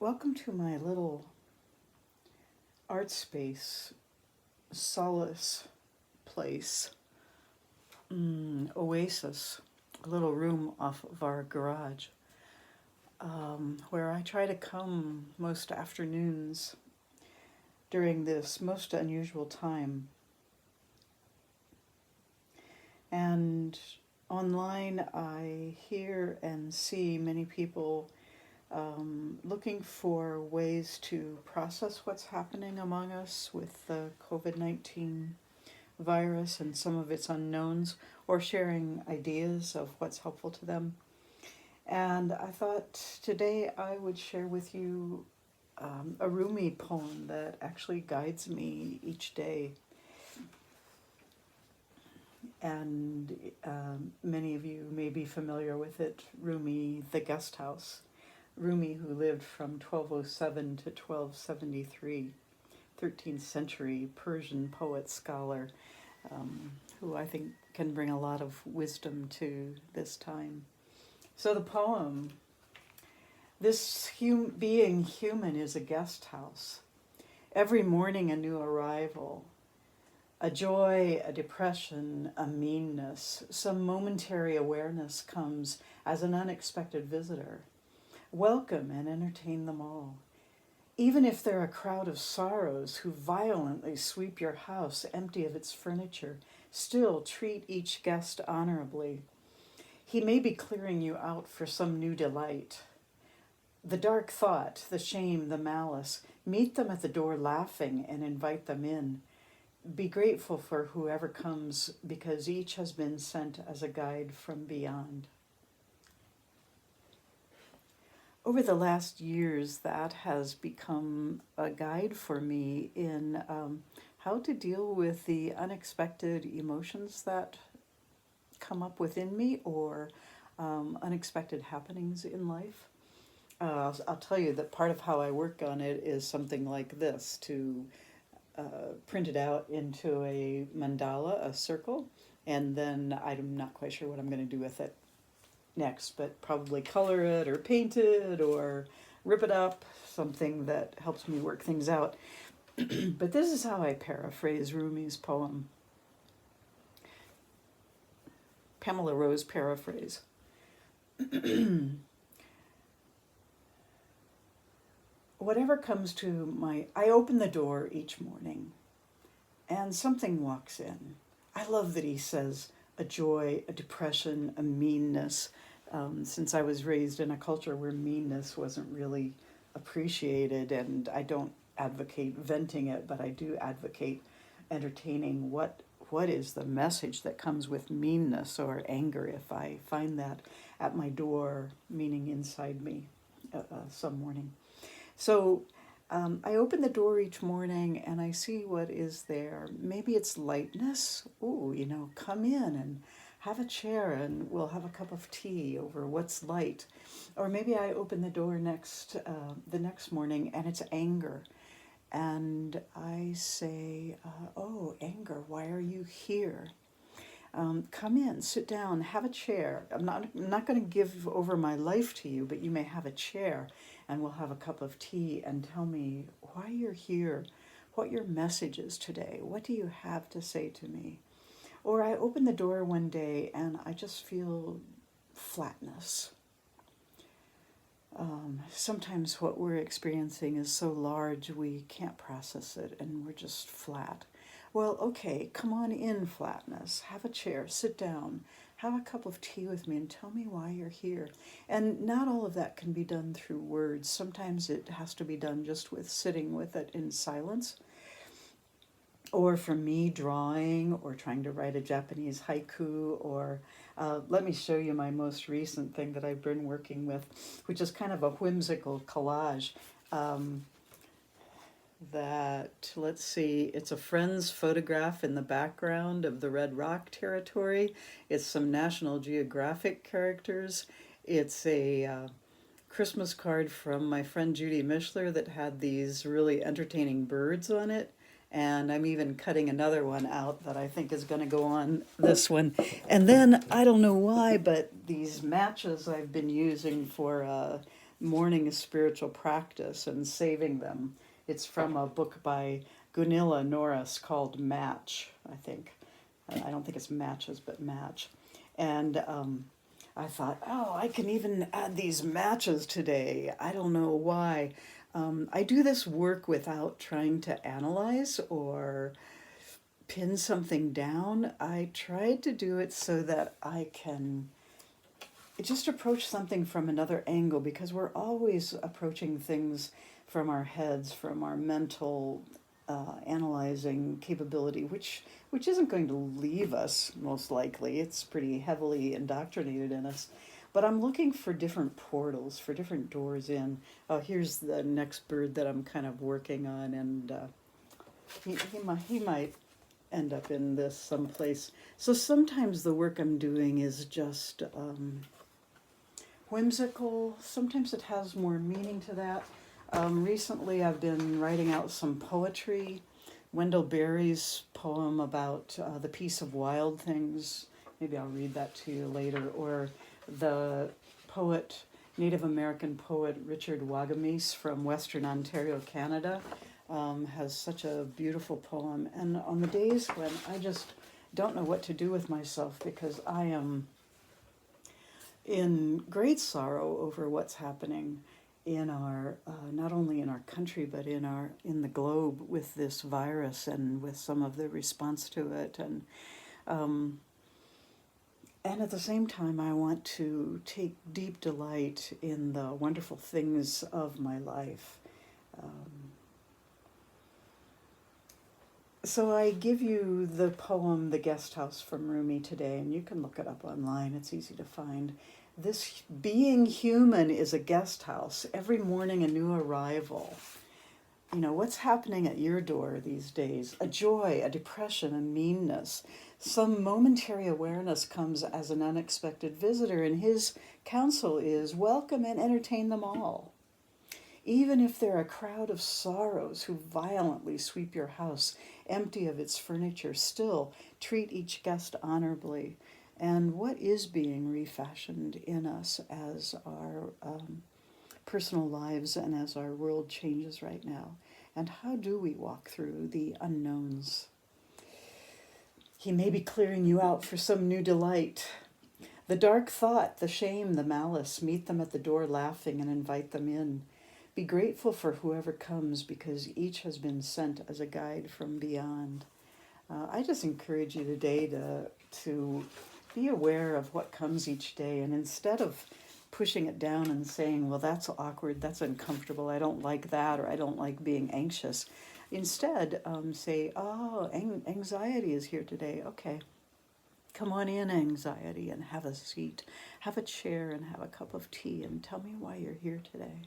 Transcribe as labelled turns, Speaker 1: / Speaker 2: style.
Speaker 1: Welcome to my little art space, solace place, oasis, a little room off of our garage, where I try to come most afternoons during this most unusual time. And online, I hear and see many people looking for ways to process what's happening among us with the COVID-19 virus and some of its unknowns, or sharing ideas of what's helpful to them. And I thought today I would share with you a Rumi poem that actually guides me each day. And many of you may be familiar with it, Rumi, the Guest House. Rumi, who lived from 1207 to 1273, 13th century Persian poet scholar, who I think can bring a lot of wisdom to this time. So the poem, this being human is a guest house. Every morning a new arrival, a joy, a depression, a meanness, some momentary awareness comes as an unexpected visitor. Welcome and entertain them all. Even if they're a crowd of sorrows who violently sweep your house empty of its furniture, still treat each guest honorably. He may be clearing you out for some new delight. The dark thought, the shame, the malice, meet them at the door laughing and invite them in. Be grateful for whoever comes because each has been sent as a guide from beyond. Over the last years, that has become a guide for me in how to deal with the unexpected emotions that come up within me, or unexpected happenings in life. I'll tell you that part of how I work on it is something like this, to print it out into a mandala, a circle, and then I'm not quite sure what I'm going to do with it next, but probably color it or paint it or rip it up, something that helps me work things out. But this is how I paraphrase Rumi's poem. Pamela Rose paraphrase. Whatever comes to I open the door each morning and something walks in. I love that he says a joy, a depression, a meanness. Since I was raised in a culture where meanness wasn't really appreciated, and I don't advocate venting it, but I do advocate entertaining what is the message that comes with meanness or anger if I find that at my door, meaning inside me, some morning. So I open the door each morning and I see what is there. Maybe it's lightness. Ooh, come in and have a chair and we'll have a cup of tea over what's light. Or maybe I open the door the next morning and it's anger. And I say, oh, anger, why are you here? Come in, sit down, have a chair. I'm not going to give over my life to you, but you may have a chair and we'll have a cup of tea and tell me why you're here, what your message is today. What do you have to say to me? Or I open the door one day and I just feel flatness. Sometimes what we're experiencing is so large we can't process it and we're just flat. Well, okay, come on in, flatness. Have a chair, sit down, have a cup of tea with me and tell me why you're here. And not all of that can be done through words. Sometimes it has to be done just with sitting with it in silence. Or for me, drawing or trying to write a Japanese haiku, or let me show you my most recent thing that I've been working with, which is kind of a whimsical collage. Let's see, it's a friend's photograph in the background of the Red Rock territory. It's some National Geographic characters. It's a Christmas card from my friend Judy Mishler that had these really entertaining birds on it. And I'm even cutting another one out that I think is going to go on this one. And then, I don't know why, but these matches I've been using for morning spiritual practice and saving them. It's from a book by Gunilla Norris called Match, I think. I don't think it's Matches, but Match. And I thought, oh, I can even add these matches today. I don't know why. I do this work without trying to analyze or pin something down. I tried to do it so that I can just approach something from another angle, because we're always approaching things from our heads, from our mental analyzing capability, which isn't going to leave us, most likely. It's pretty heavily indoctrinated in us. But I'm looking for different portals, for different doors in. Here's the next bird that I'm kind of working on, and he might end up in this someplace. So sometimes the work I'm doing is just whimsical. Sometimes it has more meaning to that. Recently I've been writing out some poetry. Wendell Berry's poem about the peace of wild things. Maybe I'll read that to you later. Or the poet, Native American poet Richard Wagamese from Western Ontario, Canada, has such a beautiful poem. And on the days when I just don't know what to do with myself, because I am in great sorrow over what's happening in our not only in our country but in the globe with this virus and with some of the response to it, and at the same time I want to take deep delight in the wonderful things of my life. So I give you the poem The Guest House from Rumi today, and you can look it up online. It's easy to find. This being human is a guest house. Every morning a new arrival. You know, what's happening at your door these days? A joy, a depression, a meanness. Some momentary awareness comes as an unexpected visitor, and his counsel is welcome and entertain them all. Even if they're a crowd of sorrows who violently sweep your house empty of its furniture, still treat each guest honorably. And what is being refashioned in us as our personal lives and as our world changes right now? And how do we walk through the unknowns? He may be clearing you out for some new delight. The dark thought, the shame, the malice, meet them at the door laughing and invite them in. Be grateful for whoever comes, because each has been sent as a guide from beyond. I just encourage you today to be aware of what comes each day, and instead of pushing it down and saying, well, that's awkward, that's uncomfortable, I don't like that, or I don't like being anxious, instead say, oh, anxiety is here today. Okay, come on in, anxiety, and have a seat, have a chair, and have a cup of tea, and tell me why you're here today.